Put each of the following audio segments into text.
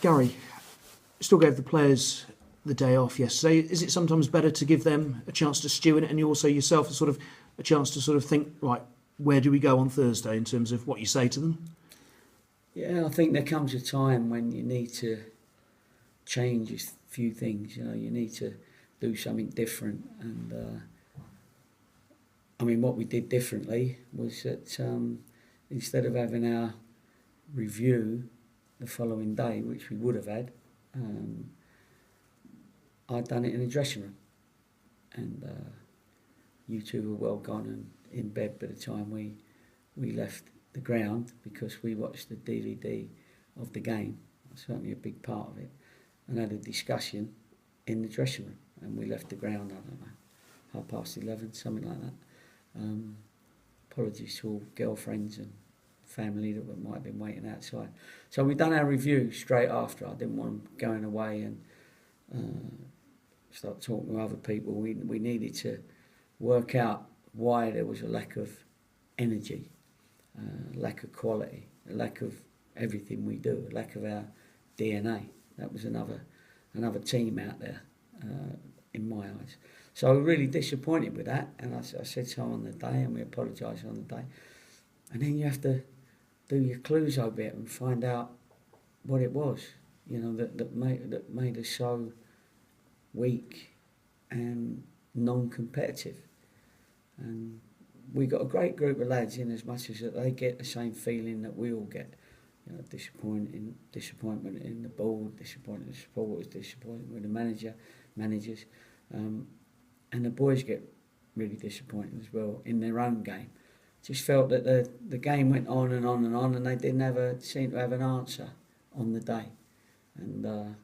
Gary, still gave the players the day off yesterday. Is it sometimes better to give them a chance to stew in it, and you also yourself a chance to sort of think, right, where do we go on Thursday in terms of what you say to them? Yeah, I think there comes a time when you need to change a few things. You know, you need to do something different. And I mean, what we did differently was that instead of having our review the following day, which we would have had, I'd done it in the dressing room. And you two were well gone and in bed by the time we left the ground, because we watched the DVD of the game, certainly a big part of it, and had a discussion in the dressing room. And we left the ground, I don't know, 11:30, something like that. Apologies to all girlfriends and family that might have been waiting outside. So we done our review straight after. I didn't want them going away and start talking to other people. We needed to work out why there was a lack of energy, lack of quality, a lack of everything we do, a lack of our DNA. That was another team out there, in my eyes. So we were really disappointed with that, and I said so on the day, and we apologised on the day. And then you have to do your clues a bit and find out what it was, you know, that made us so weak and non-competitive. And we got a great group of lads in, as much as that they get the same feeling that we all get. You know, disappointment in the board, disappointment in the supporters, disappointment with the managers, and the boys get really disappointed as well in their own game. Just felt that the game went on and on and on, and they didn't seem to have an answer on the day, and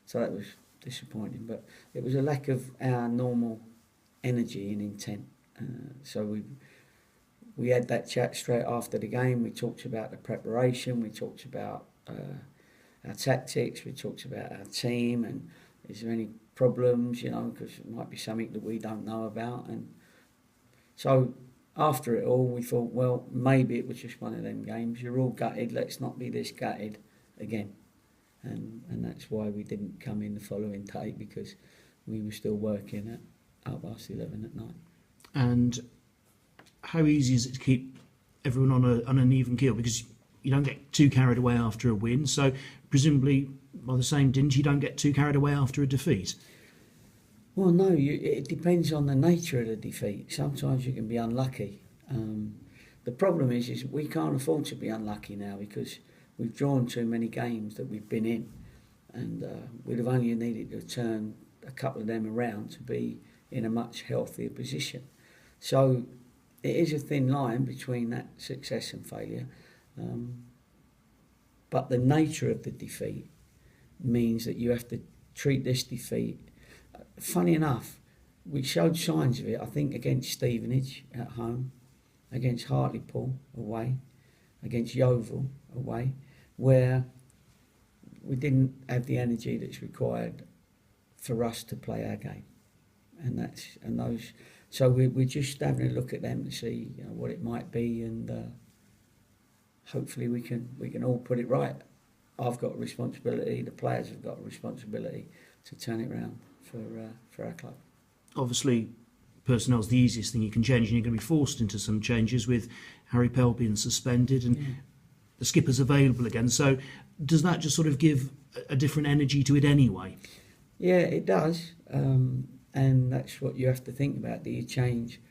so that was disappointing. But it was a lack of our normal energy and intent. So we had that chat straight after the game. We talked about the preparation. We talked about our tactics. We talked about our team, and is there any problems, you know, because it might be something that we don't know about. And so after it all, we thought, well, maybe it was just one of them games. You're all gutted. Let's not be this gutted again. And that's why we didn't come in the following day, because we were still working at 11:30 at night. And how easy is it to keep everyone on an even keel? Because you don't get too carried away after a win. So presumably, by the same dint, you don't get too carried away after a defeat. Well, no, it depends on the nature of the defeat. Sometimes you can be unlucky. The problem is we can't afford to be unlucky now, because we've drawn too many games that we've been in, and we'd have only needed to turn a couple of them around to be in a much healthier position. So it is a thin line between that success and failure, but the nature of the defeat means that you have to treat this defeat. Funny enough, we showed signs of it, I think, against Stevenage at home, against Hartlepool away, against Yeovil away, where we didn't have the energy that's required for us to play our game, and those. So we're just having a look at them to see, you know, what it might be, and hopefully we can all put it right. I've got a responsibility. The players have got a responsibility to turn it around for our club. Obviously, personnel's the easiest thing you can change, and you're going to be forced into some changes with Harry Pell being suspended and the skipper's available again. So does that just sort of give a different energy to it anyway? Yeah, it does. And that's what you have to think about. Do you change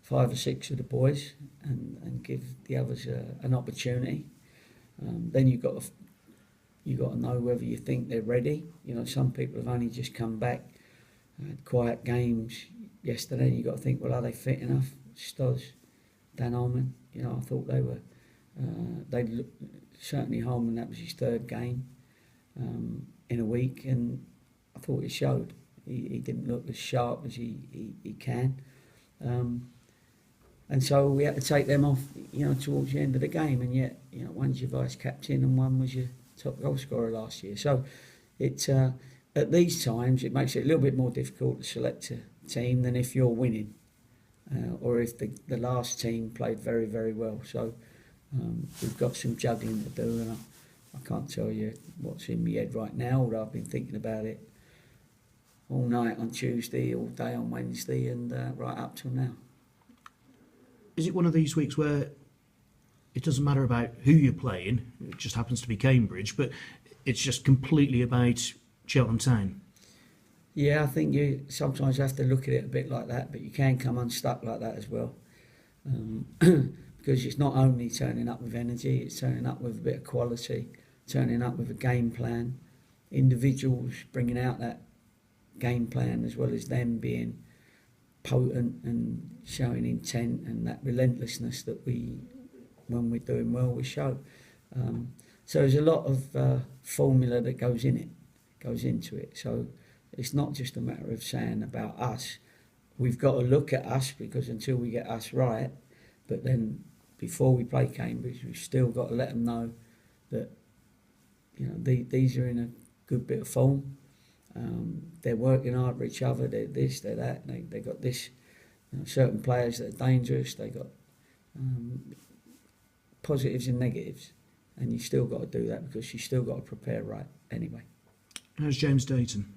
5 or 6 of the boys and give the others an opportunity? Then you've got to know whether you think they're ready. You know, some people have only just come back, had quiet games yesterday. You've got to think, well, are they fit enough? Stoz, Dan Holman, you know, I thought they were. Certainly Holman, that was his 3rd game in a week, and I thought it showed. He didn't look as sharp as he can. And so we had to take them off, you know, towards the end of the game, and yet, you know, one's your vice captain and one was your top goal scorer last year. So it at these times it makes it a little bit more difficult to select a team than if you're winning, or if the last team played very, very well. So we've got some juggling to do, and I can't tell you what's in my head right now, although I've been thinking about it all night on Tuesday, all day on Wednesday, and right up till now. Is it one of these weeks where it doesn't matter about who you're playing, it just happens to be Cambridge, but it's just completely about Cheltenham Town? Yeah, I think you sometimes have to look at it a bit like that, but you can come unstuck like that as well. Because it's not only turning up with energy, it's turning up with a bit of quality, turning up with a game plan, individuals bringing out that game plan as well as them being potent and showing intent and that relentlessness that we, when we're doing well, we show. So there's a lot of formula that goes into it. So it's not just a matter of saying about us. We've got to look at us, because until we get us right, but then before we play Cambridge, we've still got to let them know that, you know, these are in a good bit of form. They're working hard for each other. They're this, they're that. They got this. You know, certain players that are dangerous. They got positives and negatives, and you still got to do that because you still got to prepare right anyway. How's James Dayton?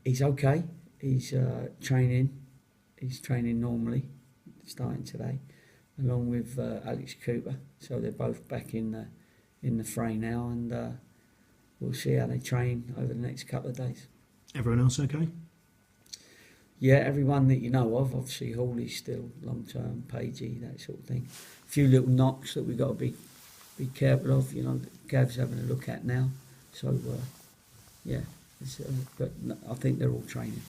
He's okay. He's training. He's training normally, starting today, along with Alex Cooper. So they're both back in the fray now, and we'll see how they train over the next couple of days. Everyone else okay? Yeah, everyone that you know of. Obviously, Hawley's still long-term, Pagey, that sort of thing. A few little knocks that we've got to be careful of, you know, that Gav's having a look at now. So, yeah, but I think they're all training.